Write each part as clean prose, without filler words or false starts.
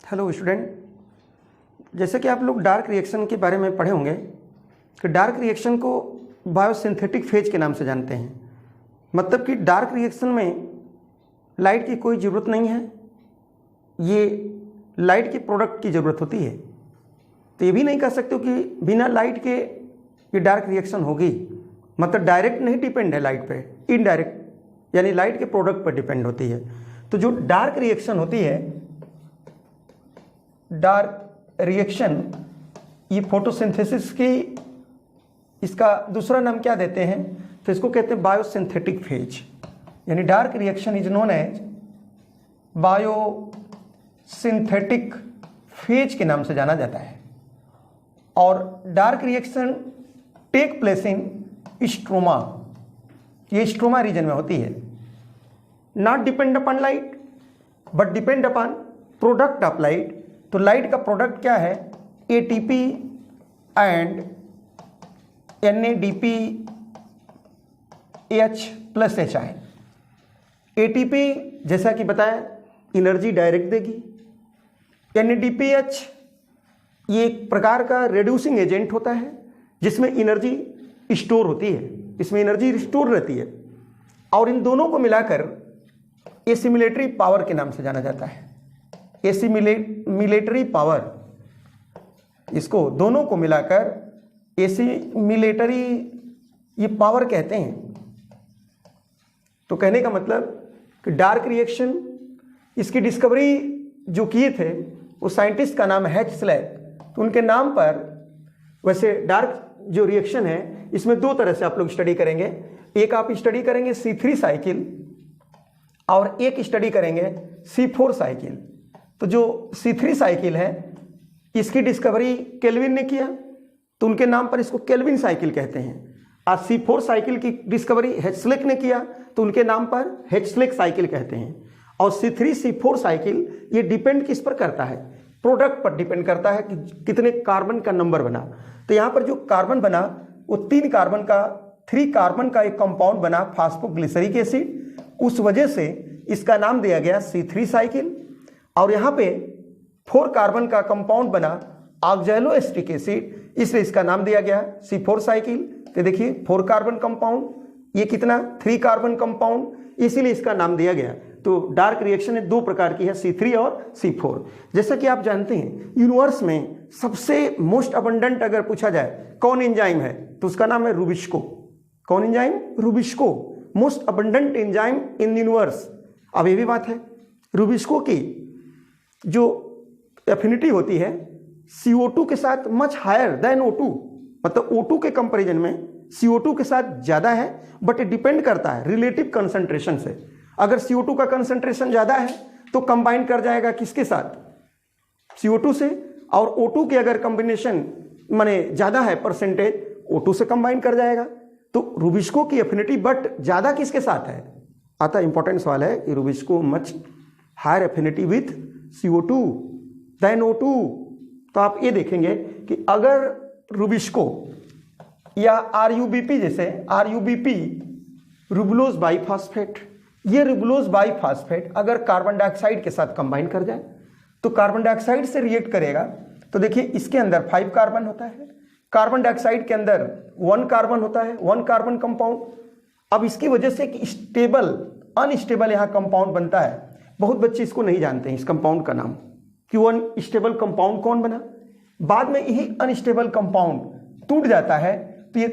Hello student, जैसे कि आप लोग डार्क रिएक्शन के बारे में पढ़े होंगे कि डार्क रिएक्शन को बायोसिंथेटिक फेज के नाम से जानते हैं। मतलब कि डार्क रिएक्शन में लाइट की कोई ज़रूरत नहीं है, ये लाइट के प्रोडक्ट की ज़रूरत होती है। तो ये भी नहीं कह सकते हो कि बिना लाइट के ये डार्क रिएक्शन होगी। मतलब डायरेक्ट नहीं डिपेंड है लाइट पे, इनडायरेक्ट यानी लाइट के प्रोडक्ट पर डिपेंड होती है। तो जो डार्क रिएक्शन होती है, डार्क रिएक्शन, ये फोटोसिंथेसिस की इसका दूसरा नाम क्या देते हैं, तो इसको कहते हैं बायोसिंथेटिक फेज। यानी dark reaction is known as biosynthetic phase के नाम से जाना जाता है। और dark reaction take place in stroma, ये स्ट्रोमा रीजन में होती है। Not depend upon light but depend upon product of light. तो लाइट का प्रोडक्ट क्या है, ATP and NADPH plus HI। ATP जैसा कि बताया एनर्जी डायरेक्ट देगी, NADPH ये एक प्रकार का रिड्यूसिंग एजेंट होता है जिसमें एनर्जी स्टोर होती है, इसमें एनर्जी स्टोर रहती है। और इन दोनों को मिलाकर एसिमिलेटरी पावर के नाम से जाना जाता है। एसिमिलेटरी पावर, इसको दोनों को मिलाकर एसिमिलेटरी ये पावर कहते हैं। तो कहने का मतलब कि डार्क रिएक्शन, इसकी डिस्कवरी जो किए थे वो साइंटिस्ट का नाम है एच स्लैक। तो उनके नाम पर वैसे डार्क जो रिएक्शन है इसमें दो तरह से आप लोग स्टडी करेंगे। एक आप स्टडी करेंगे C3 साइकिल और एक स्टडी करेंगे C4 साइकिल। तो जो C3 साइकिल है इसकी डिस्कवरी केल्विन ने किया, तो उनके नाम पर इसको केल्विन साइकिल कहते हैं। और C4 साइकिल की डिस्कवरी हेचस्लेक ने किया, तो उनके नाम पर हेचस्लेक साइकिल कहते हैं। और C3 C4 साइकिल ये डिपेंड किस पर करता है, प्रोडक्ट पर डिपेंड करता है कि कितने कार्बन का नंबर बना। तो यहाँ पर जो कार्बन बना वो 3 कार्बन का एक कंपाउंड बना फास्फोग्लिसरिक एसिड, उस वजह से इसका नाम दिया गया C3 साइकिल। और यहाँ पे 4 कार्बन का कंपाउंड बना ऑक्सैलोएस्टिक एसिड, इसलिए इसका नाम दिया गया C4 साइकिल। तो देखिए 4 कार्बन कंपाउंड, ये कितना 3 कार्बन कंपाउंड, इसीलिए इसका नाम दिया गया। तो डार्क रिएक्शन 2 प्रकार की है, C3 और C4। जैसा कि आप जानते हैं यूनिवर्स में सबसे मोस्ट अबंडेंट अगर पूछा जाए कौन एंजाइम है तो उसका नाम है रुबिस्को। कौन enzyme? Rubisco, most abundant enzyme in universe. अब ये भी बात है, रुबिस्को की जो एफिनिटी होती है CO2 के साथ मच हायर देन O2, मतलब O2 के कंपैरिजन में CO2 के साथ ज्यादा है, बट डिपेंड करता है रिलेटिव कंसंट्रेशन से। अगर CO2 का कंसंट्रेशन ज्यादा है तो कंबाइन कर जाएगा किसके साथ, CO2 से। और O2 के अगर कॉम्बिनेशन माने ज्यादा है परसेंटेज, O2 से कंबाइन कर जाएगा। तो रुबिस्को की एफिनिटी बट ज्यादा किसके साथ है, आता इंपॉर्टेंट सवाल है कि RuBisCO much higher affinity with CO2 than O2। तो आप ये देखेंगे कि अगर रुबिस्को या RUBP, जैसे RUBP रुबुलोज बाइफॉस्फेट, ये रुबुलोज बाइफॉस्फेट अगर कार्बन डाइऑक्साइड के साथ कंबाइन कर जाए तो कार्बन डाइऑक्साइड से रिएक्ट करेगा। तो देखिए इसके अंदर 5 कार्बन होता है, कार्बन डाइऑक्साइड के अंदर 1 कार्बन होता है, 1 कार्बन कंपाउंड। अब इसकी वजह से एक स्टेबल अनस्टेबल यहाँ कंपाउंड बनता है। बहुत बच्चे इसको नहीं जानते हैं, इस कंपाउंड का नाम, कि वो अनस्टेबल कंपाउंड कौन बना। बाद में यही अनस्टेबल कंपाउंड टूट जाता है तो ये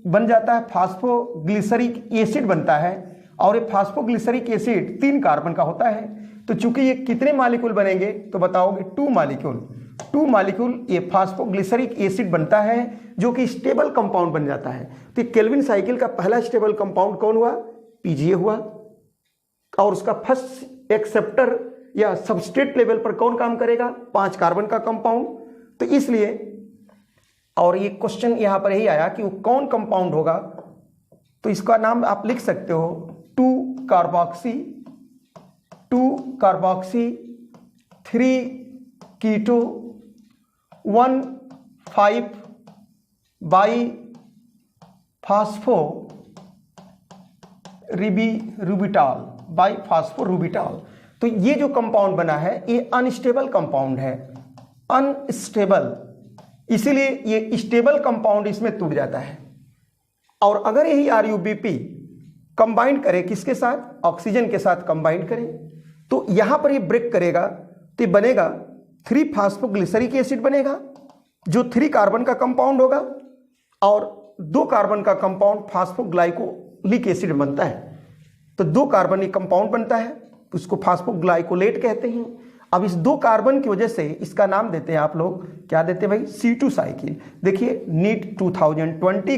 बन जाता है फास्फोग्लिसरिक एसिड बनता है। और ये फास्फोग्लिसरिक एसिड 3 कार्बन का होता है। तो चूंकि ये कितने मॉलिक्यूल बनेंगे तो बताओगे 2 मॉलिक्यूल ये फास्फोग्लिसरिक एसिड बनता है जो कि स्टेबल कंपाउंड बन जाता है। तो केल्विन साइकिल का पहला स्टेबल कंपाउंड कौन हुआ, PGA हुआ। और उसका फर्स्ट एक्सेप्टर या सबस्ट्रेट लेवल पर कौन काम करेगा, 5 कार्बन का कंपाउंड। तो इसलिए और ये क्वेश्चन यहां पर यही आया कि वो कौन कंपाउंड होगा, तो इसका नाम आप लिख सकते हो 2 carboxy 3 keto 1 5 bi phospho ribitol, bi phosphoribitol. तो ये जो कंपाउंड बना है ये अनस्टेबल कंपाउंड है, अनस्टेबल, इसीलिए ये स्टेबल कंपाउंड इसमें टूट जाता है। और अगर यही RuBP कंबाइंड करे किसके साथ, ऑक्सीजन के साथ कंबाइंड करे, तो यहां पर ये ब्रेक करेगा तो ये बनेगा 3-फास्फोग्लिसरिक एसिड बनेगा, जो 3 कार्बन का कंपाउंड होगा, और 2 कार्बन का कंपाउंड फास्फोग्लाइकोलिक एसिड बनता है। तो 2 कार्बन एक कंपाउंड बनता है, उसको फास्फोग्लाइकोलेट कहते हैं। अब इस 2 कार्बन की वजह से इसका नाम देते हैं आप लोग, क्या देते हैं भाई, C2 साइकिल। देखिए नीट 2020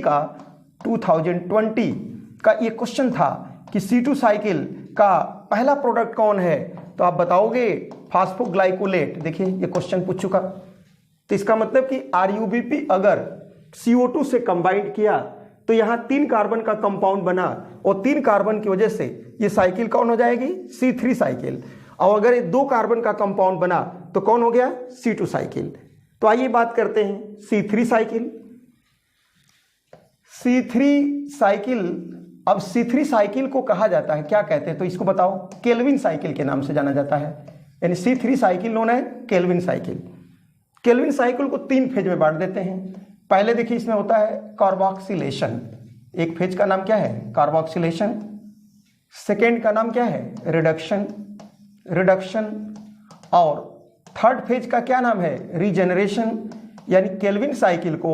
का ये क्वेश्चन था कि C2 साइकिल का पहला प्रोडक्ट कौन है, तो आप बताओगे फास्फोग्लाइकोलेट। देखिए ये क्वेश्चन पूछ चुका। तो इसका मतलब कि RuBP अगर CO2 से कंबाइंड किया तो यहां 3 कार्बन का कंपाउंड बना, और 3 कार्बन की वजह से ये साइकिल कौन हो जाएगी, C3 साइकिल। और अगर ये 2 कार्बन का कंपाउंड बना तो कौन हो गया, C2 साइकिल। तो आइए बात करते हैं C3 साइकिल। C3 साइकिल, अब C3 साइकिल को कहा जाता है, क्या कहते हैं, तो इसको बताओ, केल्विन साइकिल के नाम से जाना जाता है। यानी C3 साइकिल नोन है केल्विन साइकिल। केल्विन साइकिल को 3 फेज में बांट देते हैं। पहले देखिए इसमें होता है कार्बोक्सिलेशन, एक फेज का नाम क्या है, कार्बोक्सिलेशन। सेकेंड का नाम क्या है, रिडक्शन, और थर्ड फेज का क्या नाम है, रीजेनरेशन। यानी केल्विन साइकिल को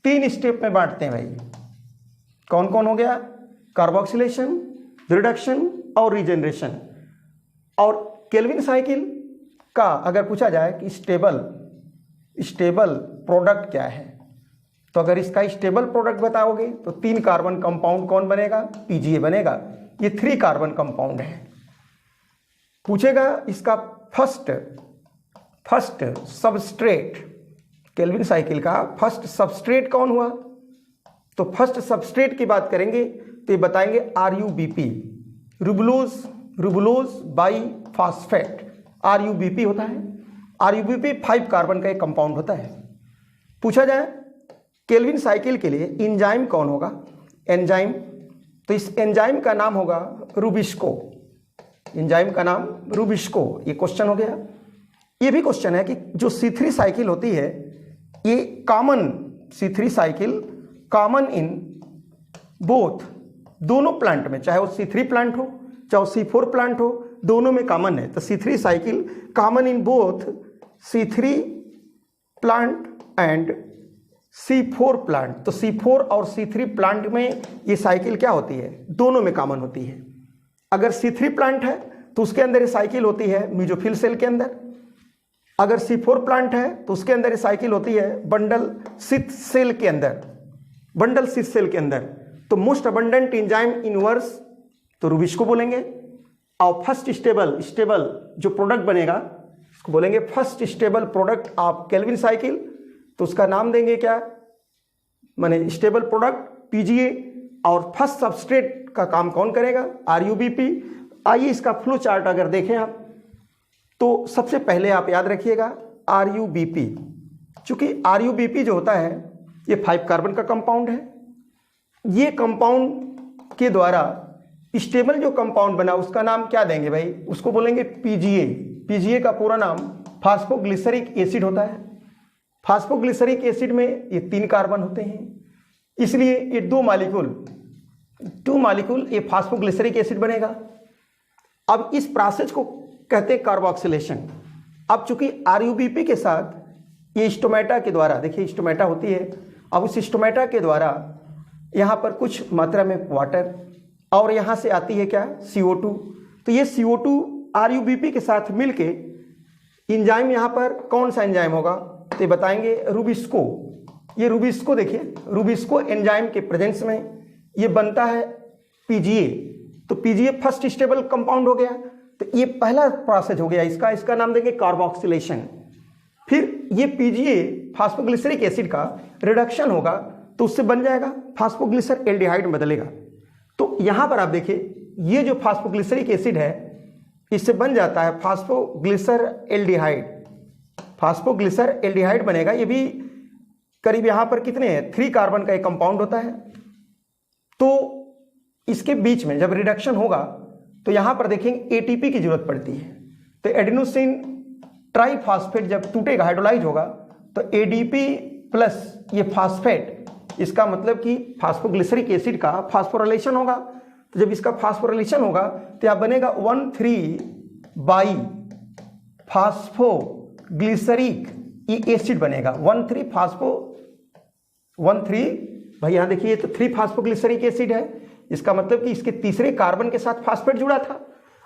3 स्टेप में बांटते हैं भाई। कौन कौन हो गया, कार्बोक्सिलेशन, रिडक्शन और रीजेनरेशन। और केल्विन साइकिल का अगर पूछा जाए कि स्टेबल प्रोडक्ट क्या है, तो अगर इसका स्टेबल प्रोडक्ट बताओगे तो 3 कार्बन कंपाउंड कौन बनेगा, PGA बनेगा। ये 3 कार्बन कंपाउंड है। पूछेगा इसका फर्स्ट सबस्ट्रेट, केल्विन साइकिल का फर्स्ट सबस्ट्रेट कौन हुआ, तो फर्स्ट सबस्ट्रेट की बात करेंगे तो ये बताएंगे RuBP, रुबुलोज बाइफॉस्फेट, RuBP होता है। RuBP 5 कार्बन का एक कंपाउंड होता है। पूछा जाए केल्विन साइकिल के लिए एंजाइम कौन होगा, एंजाइम, तो इस एंजाइम का नाम होगा रुबिस्को, एंजाइम का नाम रुबिस्को। ये क्वेश्चन हो गया। ये भी क्वेश्चन है कि जो C3 साइकिल होती है ये common, C3 cycle common in both, दोनों प्लांट में, चाहे वो C3 प्लांट हो चाहे C4 प्लांट हो, दोनों में कॉमन है। तो C3 cycle common in both C3 plant and C4 plant. तो C4 और C3 प्लांट में ये साइकिल क्या होती है, दोनों में कॉमन होती है। अगर C3 प्लांट है तो उसके अंदर ये साइकिल होती है मेसोफिल सेल के अंदर। अगर C4 प्लांट है तो उसके अंदर ये साइकिल होती है बंडल सिथ सेल के अंदर, बंडल सिथ सेल के अंदर। तो मोस्ट अबंडेंट एंजाइम इनवर्स तो रुबिस्को बोलेंगे। और फर्स्ट स्टेबल जो प्रोडक्ट बनेगा इसको बोलेंगे first stable product of Calvin cycle, तो उसका नाम देंगे क्या, माने स्टेबल प्रोडक्ट PGA। और फर्स्ट सबस्ट्रेट का काम कौन करेगा, RuBP। आइए इसका फ्लो चार्ट अगर देखें आप तो सबसे पहले आप याद रखिएगा RuBP। चूंकि RuBP जो होता है ये 5 कार्बन का कंपाउंड है। ये कंपाउंड के द्वारा स्टेबल जो कंपाउंड बना उसका नाम क्या देंगे भाई, उसको बोलेंगे PGA। PGA का पूरा नाम फास्फोग्लिसरिक एसिड होता है। फास्फोग्लिसरिक एसिड में ये 3 कार्बन होते हैं, इसलिए ये 2 मालिक्यूल ये फास्फोग्लिसरिक एसिड बनेगा। अब इस प्रोसेस को कहते हैं कार्बोक्सिलेशन। अब चूंकि RuBP के साथ ये स्टोमेटा के द्वारा, देखिए स्टोमेटा होती है, अब उस स्टोमेटा के द्वारा यहाँ पर कुछ मात्रा में वाटर और यहाँ से आती है क्या, CO2। तो ये CO2 RuBP के साथ मिलके एंजाइम यहाँ पर कौन सा एंजाइम होगा, तो ये बताएंगे रुबिस्को। ये रुबिस्को देखिए, रुबिस्को एंजाइम के प्रेजेंस में ये बनता है PGA। तो PGA फर्स्ट स्टेबल कंपाउंड हो गया। तो ये पहला प्रोसेस हो गया इसका नाम देंगे कार्बोक्सिलेशन। फिर ये PGA फास्फोग्लिसरिक एसिड का रिडक्शन होगा तो उससे बन जाएगा फास्फोग्लिसर एल्डिहाइड में बदलेगा। तो यहां पर आप देखिए ये जो फास्फोग्लिसरिक एसिड है इससे बन जाता है फास्फोग्लिसर एल्डिहाइड। फास्फोग्लिसर एल्डिहाइड बनेगा। ये भी करीब यहां पर कितने हैं, 3 कार्बन का एक कंपाउंड होता है। तो इसके बीच में जब रिडक्शन होगा तो यहां पर देखेंगे एटीपी की जरूरत पड़ती है। तो एडेनोसिन ट्राइफॉस्फेट जब टूटेगा, हाइड्रोलाइज होगा, तो एडीपी प्लस ये फास्फेट, इसका मतलब कि फास्फोग्लिसरिक एसिड का फास्फोरिलेशन होगा। तो जब इसका फास्फोरिलेशन होगा तो यहां बनेगा 1,3 बाई फास्फोग्लिसरिक ये एसिड बनेगा। 1,3 भाई यहां देखिए तो 3 फास्फोग्लिसरिक एसिड है, इसका मतलब कि इसके तीसरे कार्बन के साथ फास्फेट जुड़ा था।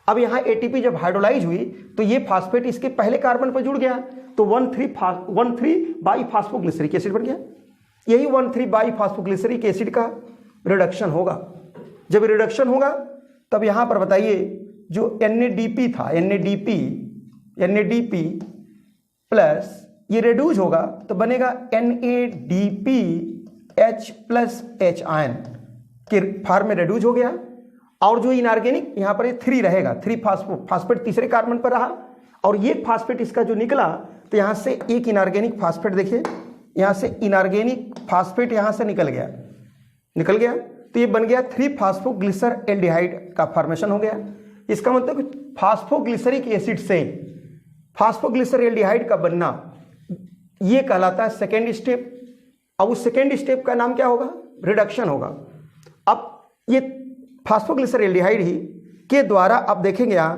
अब यहां एटीपी जब हाइड्रोलाइज हुई तो ये फास्फेट इसके पहले कार्बन पर जुड़ गया, तो 1,3 बाई फास्फोग्लिसरिक एसिड बन गया। यही 1,3 बाई फास्फोग्लिसरिक एसिड का रिडक्शन होगा। जब रिडक्शन होगा तब यहां पर बताइए जो NADP था, NADP प्लस ये रेड्यूज होगा तो बनेगा NADPH प्लस H आयन के फॉर्म में रेड्यूज हो गया। और जो इनऑर्गेनिक यहां पर ये 3 रहेगा, 3 फास्फेट तीसरे कार्बन पर रहा, और ये फास्फेट इसका जो निकला तो यहां से एक इनऑर्गेनिक फास्फेट देखिए, यहां से इनऑर्गेनिक फास्फेट यहां से निकल गया, तो ये बन गया 3 फास्फोग्लिसर एल्डिहाइड का फॉर्मेशन हो गया। इसका मतलब फास्फोग्लिसरिक एसिड से फास्फोग्लिसर एल्डिहाइड का बनना ये कहलाता है सेकेंड स्टेप। अब उस सेकेंड स्टेप का नाम क्या होगा? रिडक्शन होगा। अब ये फास्फोग्लिसर एल्डिहाइड ही के द्वारा आप देखेंगे यहां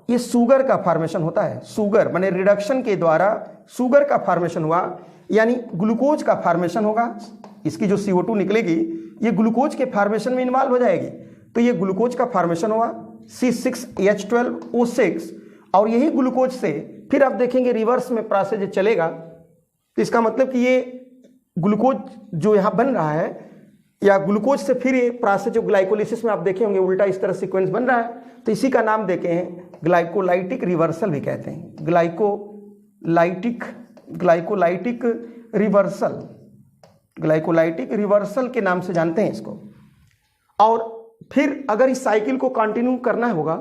ये शुगर का फॉर्मेशन होता है। शुगर माने रिडक्शन के द्वारा शुगर का फॉर्मेशन हुआ, यानी ग्लूकोज का फॉर्मेशन होगा। इसकी जो CO2 निकलेगी ये ग्लूकोज के फॉर्मेशन में इन्वॉल्व हो जाएगी, तो ये ग्लूकोज का फॉर्मेशन हुआ C6H12O6, और यही ग्लूकोज से फिर आप देखेंगे रिवर्स में प्रोसेस चलेगा। तो इसका मतलब कि ये ग्लूकोज जो यहाँ बन रहा है या ग्लूकोज से फिर ये प्रोसेस जो ग्लाइकोलिसिस में आप देखे होंगे उल्टा इस तरह सीक्वेंस बन रहा है, तो इसी का नाम देते हैं ग्लाइकोलाइटिक रिवर्सल भी कहते हैं। ग्लाइकोलाइटिक रिवर्सल के नाम से जानते हैं इसको। और फिर अगर इस साइकिल को कंटिन्यू करना होगा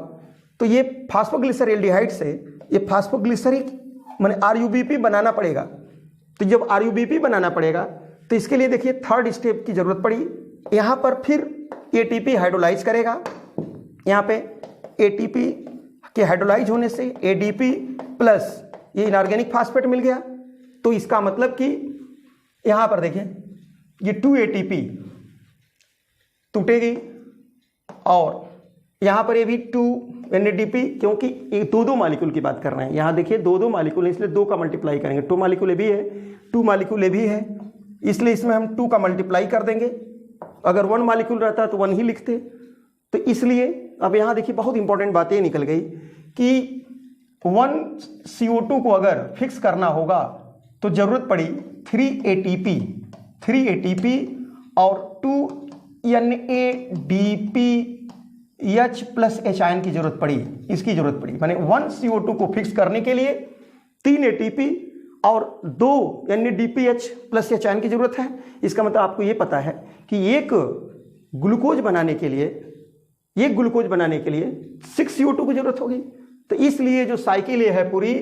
तो ये फास्फोग्लिसर एल्डिहाइड से ये फास्फोग्लिसरिक माने RUBP बनाना पड़ेगा। तो जब RUBP बनाना पड़ेगा तो इसके लिए देखिए थर्ड स्टेप की जरूरत पड़ी। यहां पर फिर ATP हाइड्रोलाइज करेगा, यहां पे ATP के हाइड्रोलाइज होने से ADP प्लस ये इनऑर्गेनिक फास्फेट मिल गया। तो इसका मतलब कि यहां पर देखिए ये 2 ATP टूटेगी और यहां पर ये भी 2 NADP, क्योंकि ये 2 मॉलिक्यूल की बात कर रहे हैं। यहां देखिए 2 मॉलिक्यूल है, इसलिए 2 का मल्टीप्लाई करेंगे। 2 मॉलिक्यूल भी है, 2 मॉलिक्यूल भी है, इसलिए इसमें हम 2 का मल्टीप्लाई कर देंगे। अगर 1 मॉलिक्यूल रहता तो 1 ही लिखते। तो इसलिए अब यहां देखिए बहुत इंपॉर्टेंट बात ये निकल गई कि 1 CO2 को अगर फिक्स करना होगा तो जरूरत पड़ी 3 ATP और 2 NADPH प्लस H आयन की जरूरत पड़ी, इसकी जरूरत पड़ी। माने 1 CO2 को फिक्स करने के लिए 3 ATP और 2 NADPH प्लस H आयन की जरूरत है। इसका मतलब आपको ये पता है कि एक ग्लूकोज बनाने के लिए 6 CO2 की जरूरत होगी। तो इसलिए जो साइकिल ये है पूरी,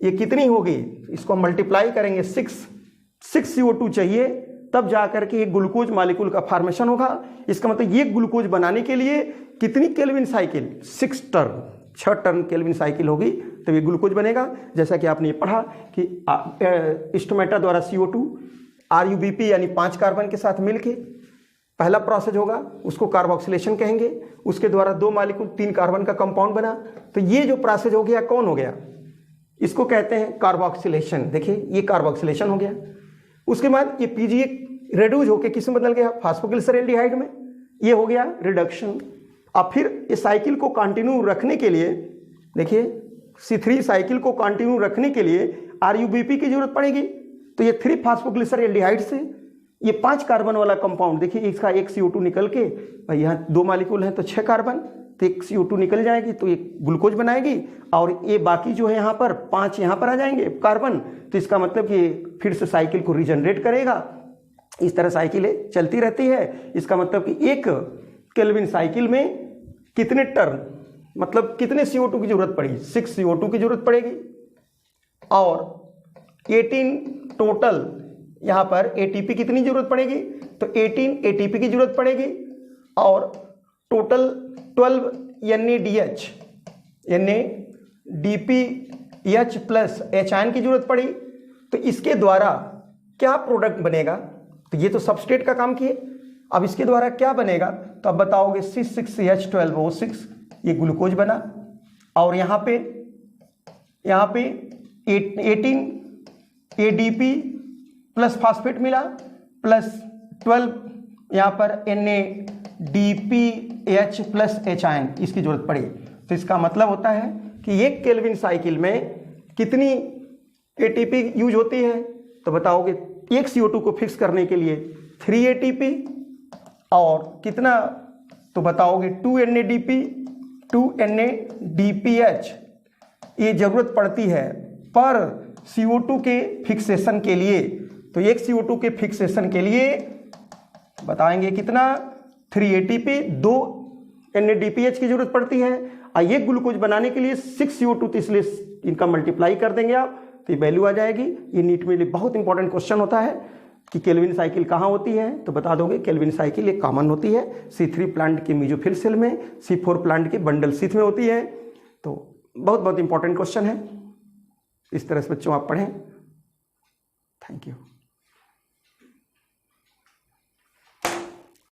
ये कितनी होगी? इसको मल्टीप्लाई करेंगे 6 CO2 चाहिए, तब जाकर के एक ग्लूकोज मॉलिक्यूल का फॉर्मेशन होगा। इसका मतलब ये ग्लूकोज बनाने के लिए कितनी Calvin cycle? 6 turn Calvin cycle होगी, तो ये ग्लूकोज बनेगा। जैसा कि आपने पढ़ा कि स्टोमेटा द्वारा CO2 RUBP यानी 5 कार्बन के साथ मिलके पहला प्रोसेस होगा, उसको कार्बोक्सिलेशन कहेंगे। उसके द्वारा 2 मॉलिक्यूल 3 कार्बन का कंपाउंड बना। तो ये जो प्रोसेस हो गया कौन हो गया? इसको कहते हैं कार्बोक्सिलेशन। देखिए ये कार्बोक्सिलेशन हो गया। उसके बाद ये PGA रेड्यूज होकर किस में बदल गया? फास्फोग्लिसर एल्डिहाइड में। ये हो गया रिडक्शन। अब फिर इस साइकिल को कंटिन्यू रखने के लिए देखिए C3 साइकिल को कंटिन्यू रखने के लिए RUBP की जरूरत पड़ेगी। तो ये 3 फास्फोग्लिसर एल्डिहाइड से ये 5 कार्बन वाला कंपाउंड, देखिए इसका एक CO2 निकल के, यहाँ 2 मॉलिक्यूल हैं तो 6 कार्बन, तो एक CO2 निकल जाएगी तो ये ग्लूकोज बनाएगी, और ये बाकी जो है यहाँ पर 5 यहाँ पर आ जाएंगे कार्बन। तो इसका मतलब कि फिर से साइकिल को रीजनरेट करेगा। इस तरह साइकिलें चलती रहती है। इसका मतलब कि एक केल्विन साइकिल में कितने टर्न, मतलब कितने CO2 की जरूरत पड़ी? 6 CO2 की जरूरत पड़ेगी, और 18 टोटल यहाँ पर ATP कितनी जरूरत पड़ेगी? तो 18 ATP की जरूरत पड़ेगी, और total 12 NADH NADPH plus H ion की जरूरत पड़ी, तो इसके द्वारा क्या प्रोडक्ट बनेगा? तो ये तो सबस्ट्रेट का काम किए, अब इसके द्वारा क्या बनेगा? तो अब बताओगे C6H12O6, ये ग्लूकोज बना, और यहाँ पे 18 ADP प्लस फास्फेट मिला, प्लस 12 यहाँ पर NADPH प्लस H आयन, इसकी जरूरत पड़ी। तो इसका मतलब होता है कि एक केल्विन साइकिल में कितनी ATP यूज होती है? तो बताओगे एक CO2 को फिक्स करने के लिए 3 ATP, और कितना? तो बताओगे 2 NADP 2 NADPH ये जरूरत पड़ती है पर CO2 के फिक्सेशन के लिए। तो एक CO2 के फिक्सेशन के लिए बताएंगे कितना? 3 ATP 2 NADPH की जरूरत पड़ती है, और ये ग्लूकोज बनाने के लिए 6 CO2, तो इसलिए इनका मल्टीप्लाई कर देंगे आप, तो ये वैल्यू आ जाएगी। ये नीट में बहुत इंपॉर्टेंट क्वेश्चन होता है कि केल्विन साइकिल कहाँ होती है, तो बता दोगे केल्विन साइकिल एक कॉमन होती है C3 प्लांट के मेसोफिल सेल में, C4 प्लांट के बंडल शीथ में होती है। तो बहुत बहुत इंपॉर्टेंट क्वेश्चन है, इस तरह से बच्चों आप पढ़ें। Thank you.